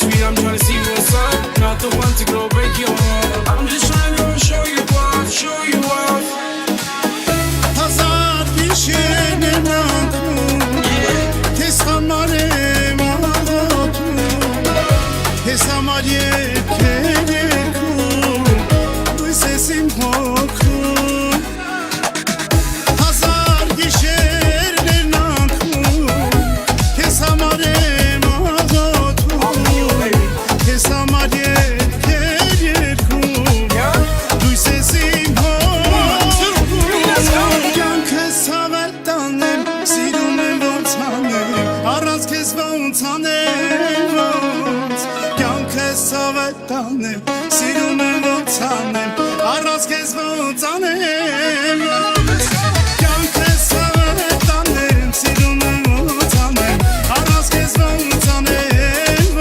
sweet, I'm trying to see what's up. Not the one to go break your heart. I'm just trying to show you off, show you off. Hazar bir şeyden aklım Tez hamarım ağladım Tez hamar yekerim Bu sesim kokum Hazar bir şeyden aklım Tez hamarım ağladım Tez hamar yekerim Bu sesim Tanem, sirumem tanem, aras kes tanem. Yan kes tanem, sirumem tanem, aras kes tanem.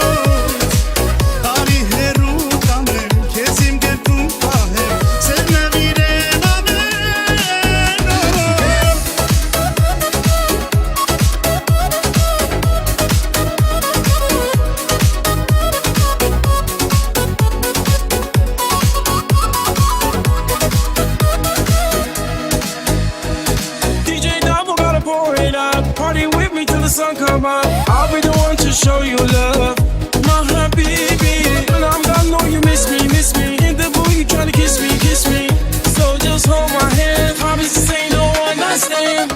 Ari heru tanem, kesim getum tahem, sevme viren Party with me till the sun come up. I'll be the one to show you love, my habibi. When I'm gone, know you miss me, miss me. In the booth, you tryna kiss me, kiss me. So just hold my hand. Promise this ain't no one night stand.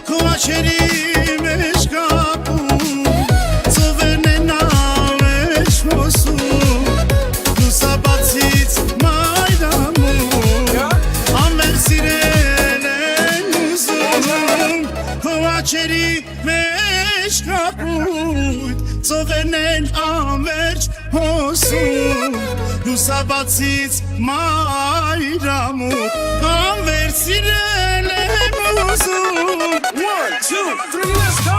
Kuacherim eşkapum, zıvırnen aveş mosu. Nusa batit maydamu, amber sirenen uzun. Kuacherim eşkapum, zıvırnen aveş mosu. Nusa batit maydamu, amber sirenen uzun. 1, 2, 3, let's go.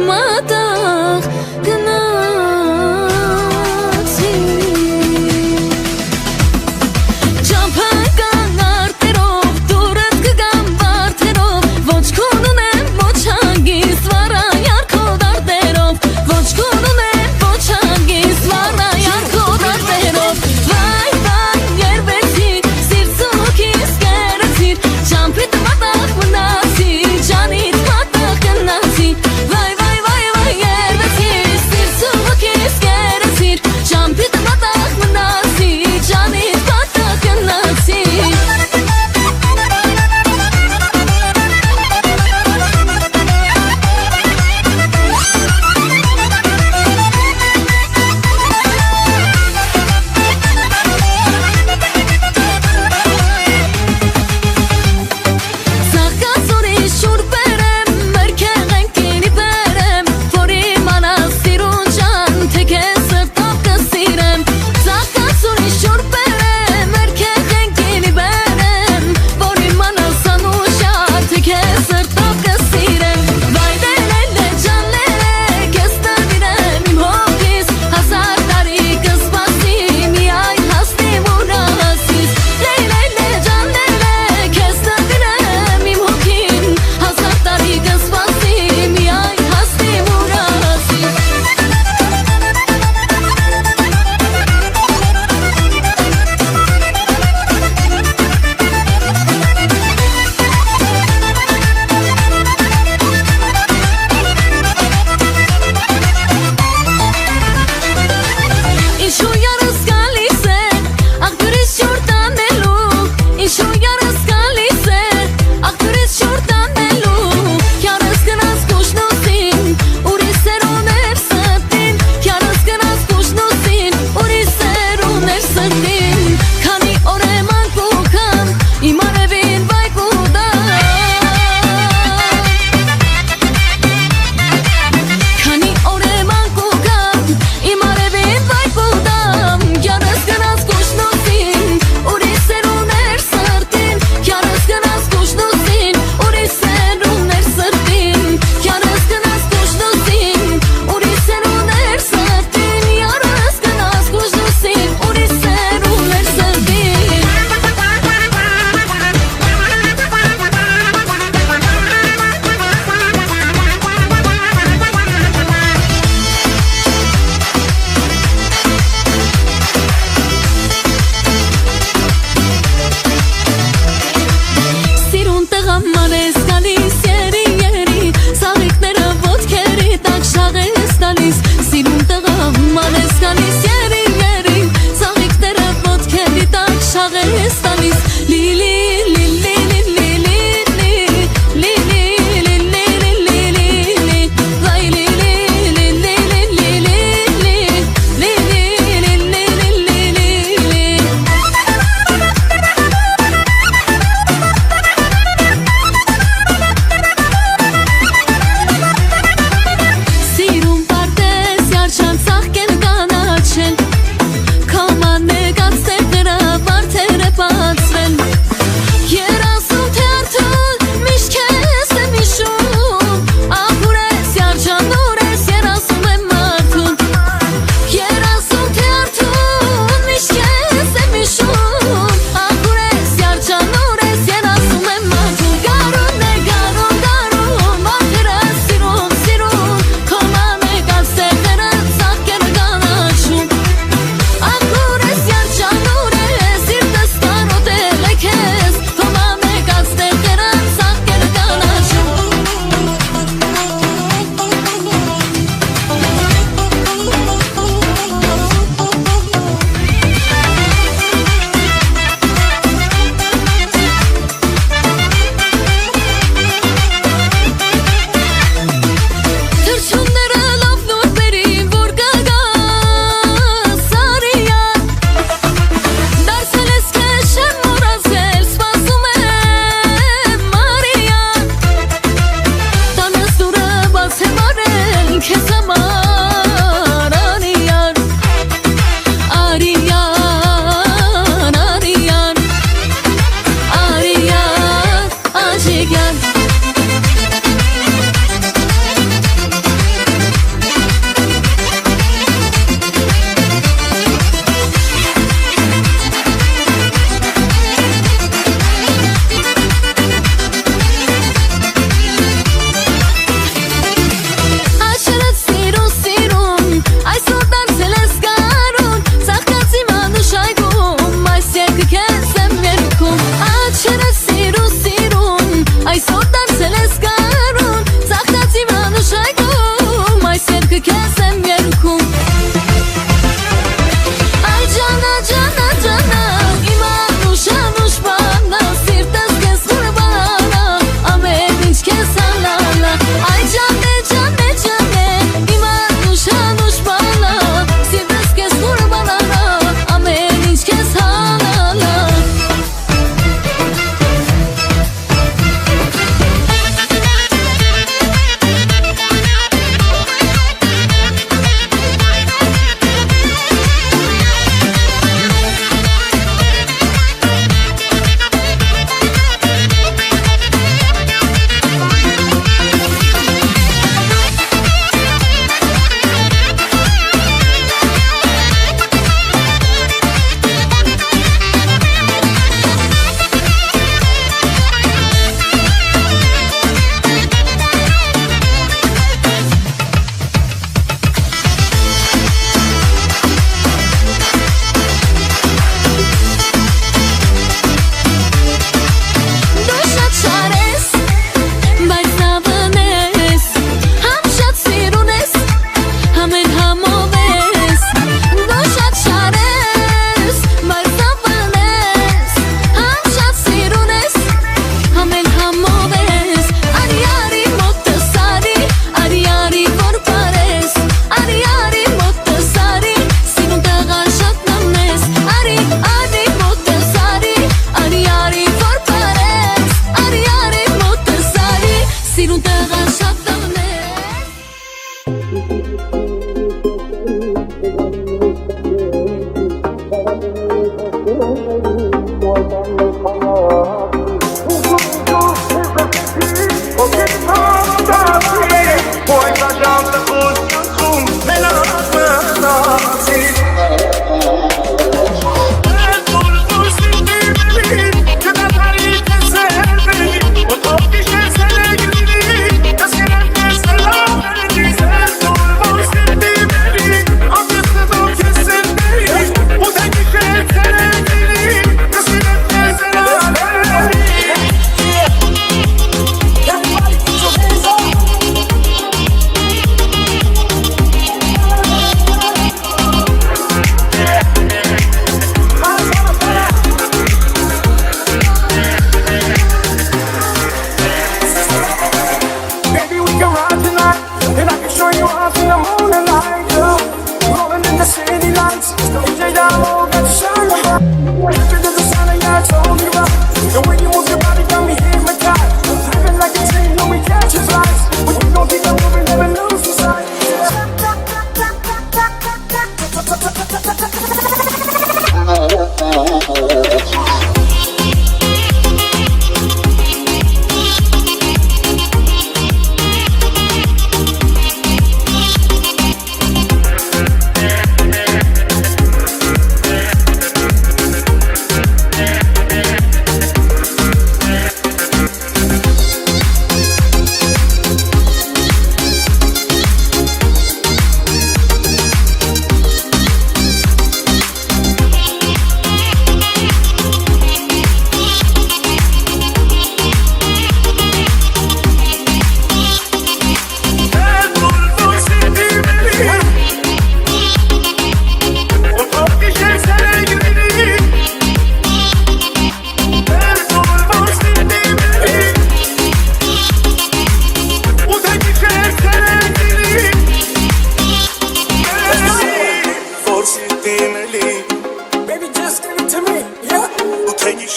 Matach gnati Jampan arterov durat gam barterov Ոչ քոնունեմ ոչ հանգիստ վառա ярко դարտերով Ոչ քոնունեմ ոչ հանգիստ վառա ярко դարտերով Վայ վայ երբեցի սիրծուքիս կերեցիր Ճամփիդ մատախ մնացի ջանիդ մատախ գնացի Վայ վայ վայ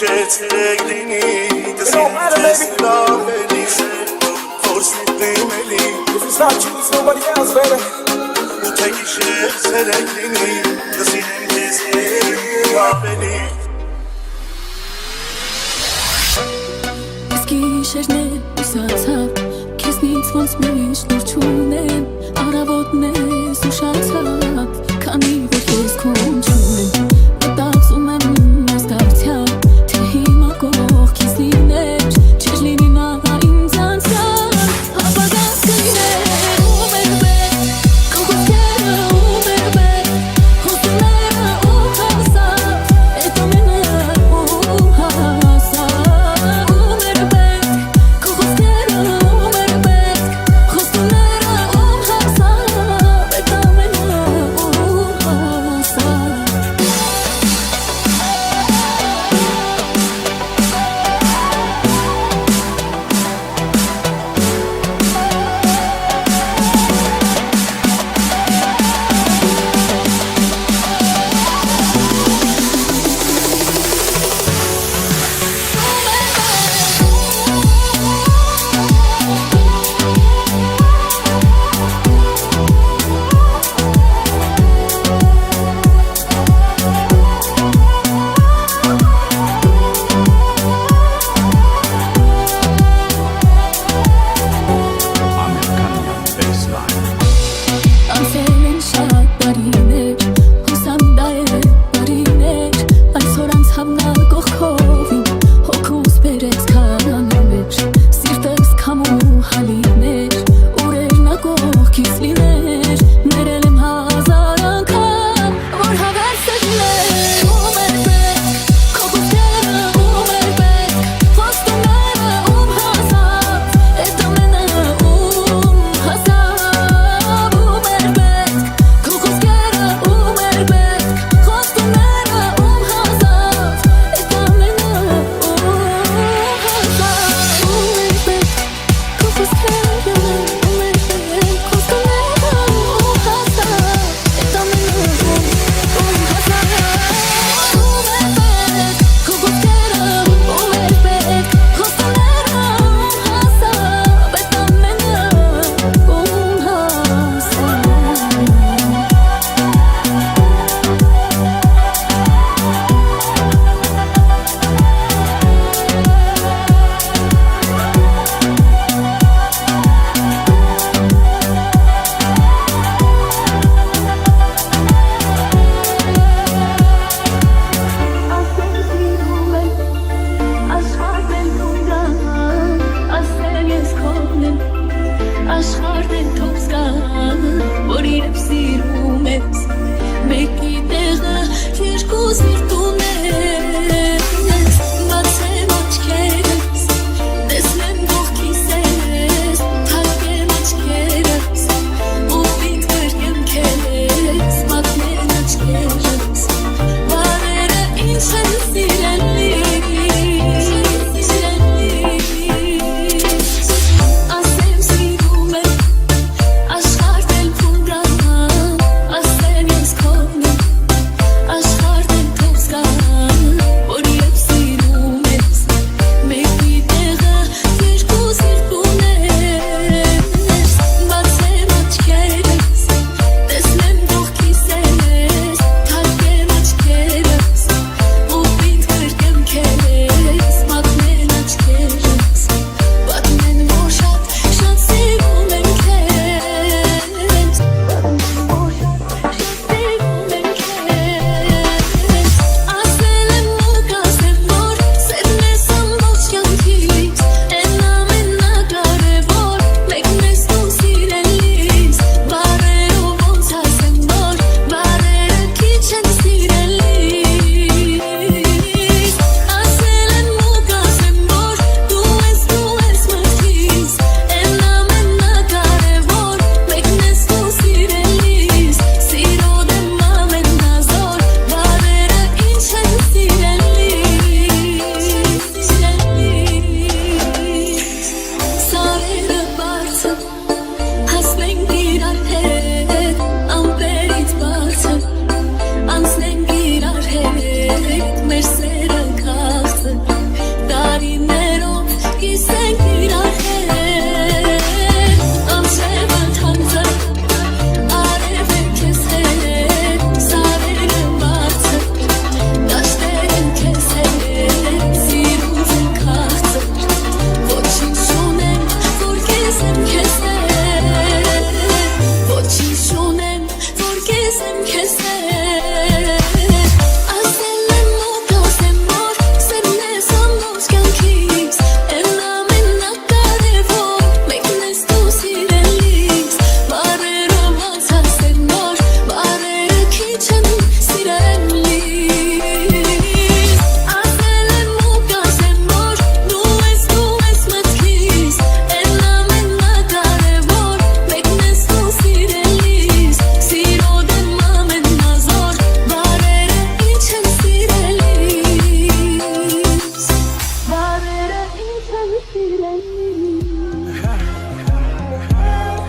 հիշեց երեգլինի Դսին կես լավելի Որ սիտնեմ էլի If it's not you, it's nobody else, baby. Ու թե հիշեց երեգլինի Դսին կես լավելի Իսկ գիշերներ ուսացավ Քեզնից ոնց միշտ նոր չունեմ Առավոտն ես ուշացավ Քանի որ ես քուն չունեմ Մտածում եմ այս դարձյալ Թե հիմա կողքից լիներ Չեր լինի նա ինձ անցյալ Ապագաս կլիներ ում էր պետք Քո խոսքերը ում էր պետք Խոստումները ում հասավ Էդ ամենը ում հասավ Ում էր պետք Քո խոսքերը ում էր պետք Խոստումները ում հասավ Էդ ամենը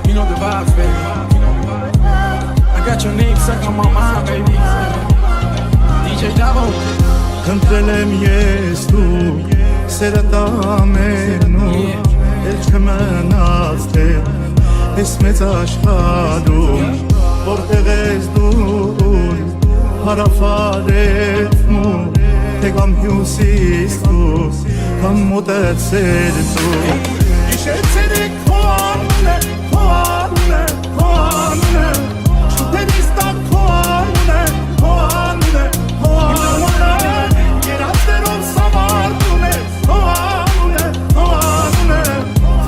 You know the vibes, baby. I got your name stuck on my mind, baby. DJ Davo. Խնդրել եմ ես դու սերդ ամենում Էլ չմնաց թե ես մեծ աշխարհում Որտեղ ես դու հարավարևում Թե կամ հյուսիս դու կամ մոտեցել դու Իշեցերեք քո անունը Շուտերից տակ քո անունը Երացներով սավարդում ես քո անունը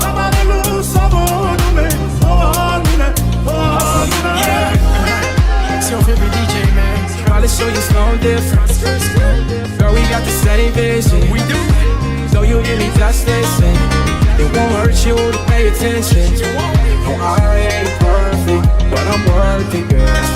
Սավարելու սավորում ես քո անունը It's your favorite DJ, man. Try to show you something different. Girl, we got the same vision. We do. So you hear me just listen. It won't hurt you to pay attention. Oh, I ain't perfect, but I'm worth it, girl.